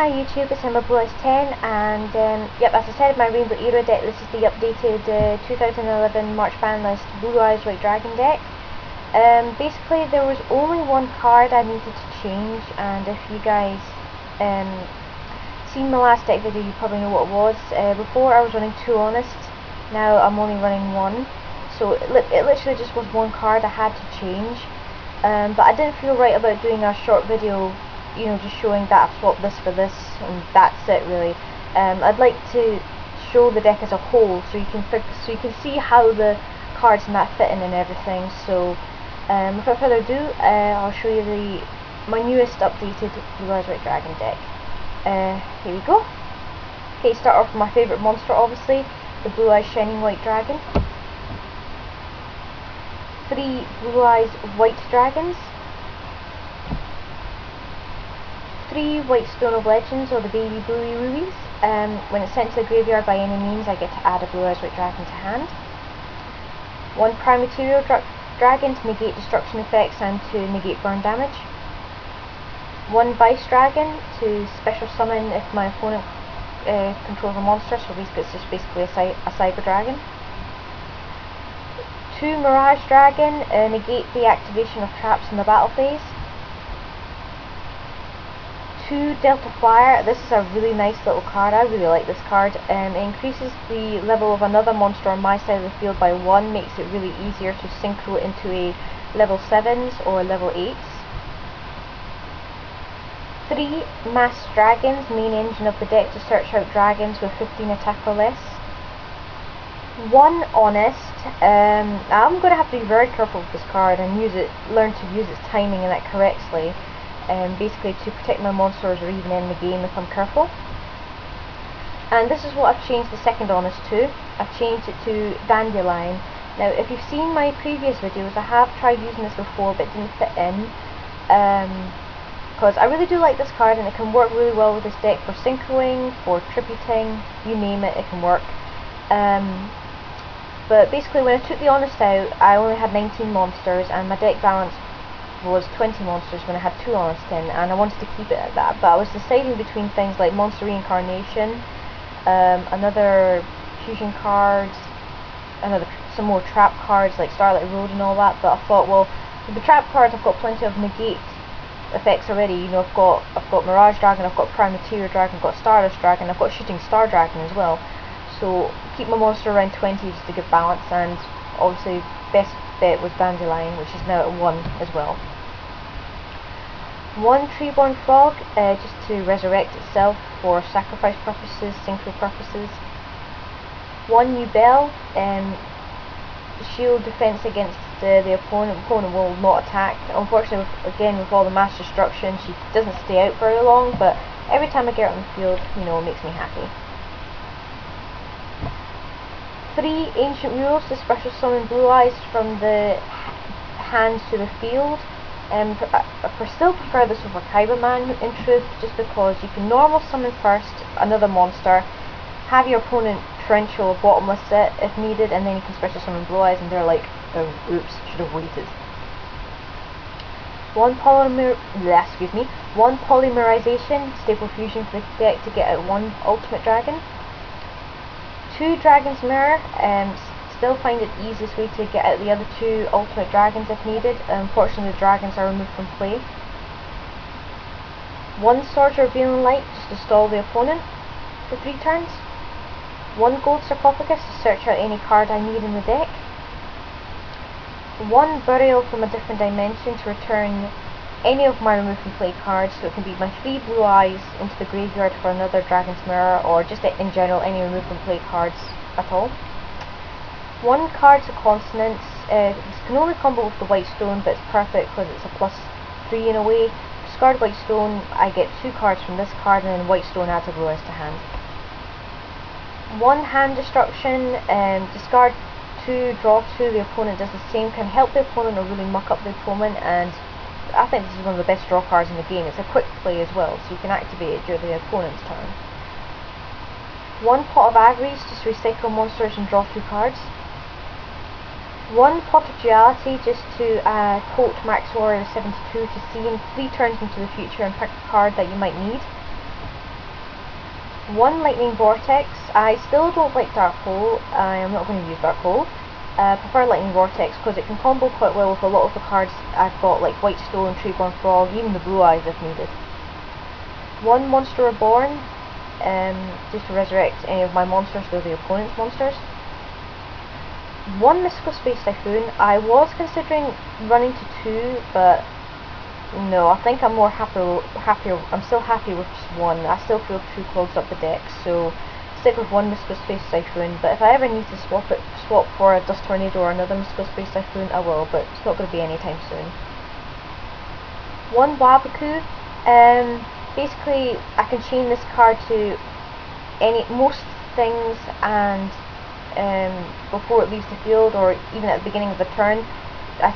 Hi YouTube, it's Emma Blue Eyes 10, and yep, as I said, my Rainbow Era deck, this is the updated 2011 March ban list Blue Eyes White Dragon deck. Basically there was only one card I needed to change, and if you guys seen my last deck video, you probably know what it was. Before I was running 2 Honest, now I'm only running 1, so it literally just was one card I had to change, but I didn't feel right about doing a short video, you know, just showing that I've swapped this for this and that's it really. I'd like to show the deck as a whole so you can see how the cards in that fit in and everything. So without further ado, I'll show you my newest updated Blue Eyes White Dragon deck. Here we go. Okay, start off with my favourite monster, obviously, the Blue Eyes Shining White Dragon. 3 Blue Eyes White Dragons. 3 White Stone of Legends, or the baby Bluey Rubies. When it's sent to the graveyard by any means, I get to add a Blue Eyes White Dragon to hand. 1 Prime Material Dragon to negate destruction effects and to negate burn damage. 1 Vice Dragon to special summon if my opponent controls a monster, so basically it's just basically a Cyber Dragon. 2 Mirage Dragon, negate the activation of traps in the battle phase. 2 Delta Flyer, this is a really nice little card, I really like this card. It increases the level of another monster on my side of the field by 1, makes it really easier to synchro into a level 7s or level 8s. 3 Mass Dragons, main engine of the deck to search out dragons with 15 attack or less. 1 Honest, I'm going to have to be very careful with this card and learn to use its timing and that correctly. Basically to protect my monsters or even end the game if I'm careful. And this is what I've changed the second Honest to. I've changed it to Dandelion. Now if you've seen my previous videos, I have tried using this before but it didn't fit in, because I really do like this card and it can work really well with this deck for synchroing, for tributing, you name it, it can work. But basically when I took the Honest out, I only had 19 monsters and my deck balance was 20 monsters when I had 2 Honest in, and I wanted to keep it at that, but I was deciding between things like Monster Reincarnation, another fusion cards, some more trap cards like Starlight Road and all that, but I thought, well, with the trap cards I've got plenty of negate effects already. You know, I've got Mirage Dragon, I've got Prime Material Dragon, I've got Stardust Dragon, I've got Shooting Star Dragon as well, so keep my monster around 20 just to give balance, and obviously best bet was Dandelion, which is now at 1 as well. 1 Treeborn Frog, just to resurrect itself for sacrifice purposes, synchro purposes. 1 Nubel, shield defense against the opponent. The opponent will not attack. Unfortunately, again with all the mass destruction, she doesn't stay out very long, but every time I get her on the field, you know, it makes me happy. 3 Ancient Rules to special summon Blue Eyes from the hand to the field. I still prefer this over Cyberman in truth, just because you can normal summon first another monster, have your opponent torrential or bottomless it if needed, and then you can special summon Blue Eyes and they're like, oh, oops, should have waited. 1 Polymerization, staple fusion for the deck to get out 1 Ultimate Dragon. 2 Dragon's Mirror, still find it the easiest way to get out the other 2 Ultimate Dragons if needed. Unfortunately the dragons are removed from play. 1 Sword Revealing Light, just to stall the opponent for 3 turns. 1 Gold Sarcophagus to search out any card I need in the deck. 1 Burial from a different dimension to return any of my removed from play cards, so it can be my 3 Blue Eyes into the graveyard for another Dragon's Mirror, or just in general any removed from play cards at all. 1 Cards of Consonance, this can only combo with the White Stone, but it's perfect because it's a +3 in a way. Discard White Stone, I get 2 cards from this card, and then White Stone adds a Blue Eyes to hand. 1 Hand Destruction, discard 2, draw 2, the opponent does the same, can help the opponent or really muck up the opponent, and I think this is one of the best draw cards in the game. It's a quick play as well, so you can activate it during the opponent's turn. 1 Pot of Agries, just recycle monsters and draw 2 cards. 1 Pot of Duality, just to quote Max Warrior 72, to see in 3 turns into the future and pick a card that you might need. 1 Lightning Vortex. I still don't like Dark Hole. I am not going to use Dark Hole. I prefer Lightning Vortex because it can combo quite well with a lot of the cards I've got, like White Stone, Treeborn Frog, even the Blue Eyes if needed. 1 Monster Reborn, just to resurrect any of my monsters, they're the opponent's monsters. 1 Mystical Space Typhoon. I was considering running to 2, but no, I think I'm I'm still happy with just 1. I still feel 2 clogs up the deck, so stick with 1 Mystical Space Typhoon. But if I ever need to swap for a Dust Tornado or another Mystical Space Typhoon, I will, but it's not going to be anytime soon. 1 Waboku. Basically, I can chain this card to most things, and before it leaves the field, or even at the beginning of the turn,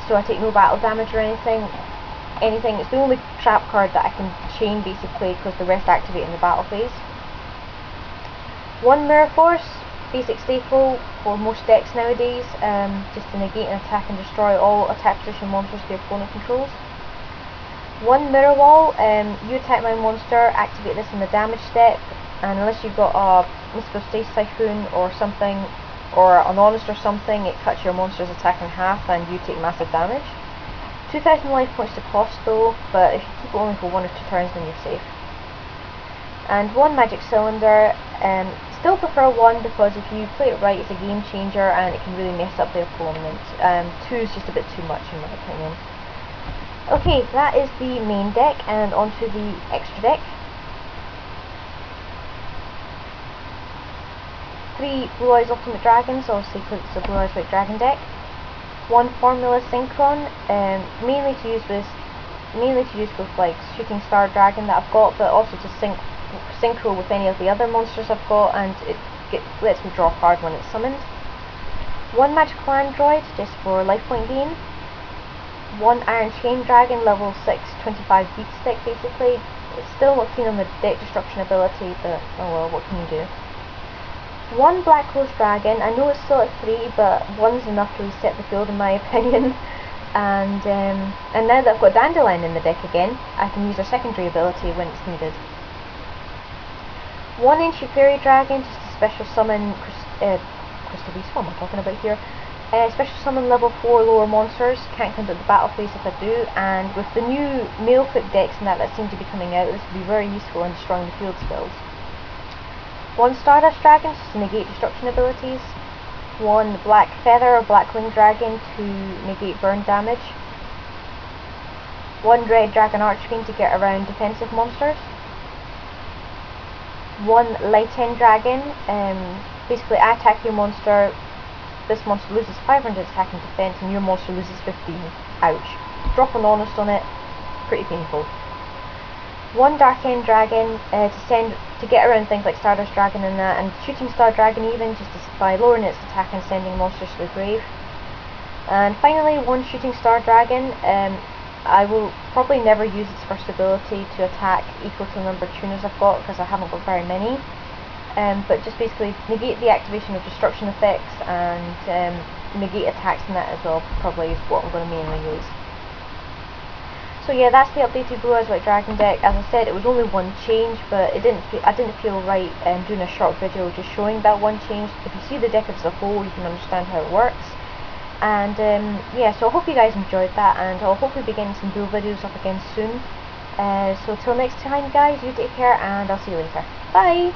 so I take no battle damage or anything. It's the only trap card that I can chain basically, because the rest activate in the battle phase. 1 Mirror Force, basic staple for most decks nowadays, just to negate and attack and destroy all attack position monsters the opponent controls. 1 Mirror Wall, you attack my monster, activate this in the damage step, and unless you've got a Mystical Space Typhoon or something, or an Honest or something, it cuts your monster's attack in half and you take massive damage. 2,000 life points to cost though, but if you keep it only for 1 or 2 turns then you're safe. And 1 Magic Cylinder, still prefer 1 because if you play it right it's a game changer and it can really mess up the opponent. 2 is just a bit too much in my opinion. Okay, that is the main deck, and onto the extra deck. 3 Blue Eyes Ultimate Dragons, obviously because it's a Blue Eyes White Dragon deck. 1 Formula Synchron, mainly to use with like Shooting Star Dragon that I've got, but also to synchro with any of the other monsters I've got, and it lets me draw a card when it's summoned. 1 Magical Android, just for life point gain. 1 Iron Chain Dragon, level 6, 25 beat stick basically. It's still not keen on the deck destruction ability, but oh well, what can you do. 1 Black Rose Dragon. I know it's still at 3, but 1's enough to reset the field in my opinion. And now that I've got Dandelion in the deck again, I can use her secondary ability when it's needed. 1 Ancient Fairy Dragon, just to special summon Crystal Beast, what am I talking about here? Special summon level 4 lower monsters, can't conduct the battle phase if I do, and with the new male equipped decks and that seem to be coming out, this will be very useful in destroying the field spells. 1 Stardust Dragon, just to negate destruction abilities. 1 Black Feather or Black Wing Dragon to negate burn damage. 1 Red Dragon Archfiend to get around defensive monsters. 1 Light End Dragon, basically I attack your monster, this monster loses 500 attack and defense and your monster loses 15. Ouch. Drop an Honest on it, pretty painful. 1 Dark End Dragon, to get around things like Stardust Dragon and that, and Shooting Star Dragon even, just by lowering its attack and sending monsters to the grave. And finally 1 Shooting Star Dragon, I will probably never use its first ability to attack equal to the number of tuners I've got, because I haven't got very many. But just basically negate the activation of destruction effects and negate attacks and that as well, probably is what I'm going to mainly use. So yeah, that's the updated Blue Eyes White Dragon deck. As I said, it was only 1 change, but I didn't feel right doing a short video just showing that 1 change. If you see the deck as a whole, you can understand how it works. And yeah, so I hope you guys enjoyed that, and I'll hopefully be getting some duel videos up again soon. So till next time guys, you take care and I'll see you later. Bye!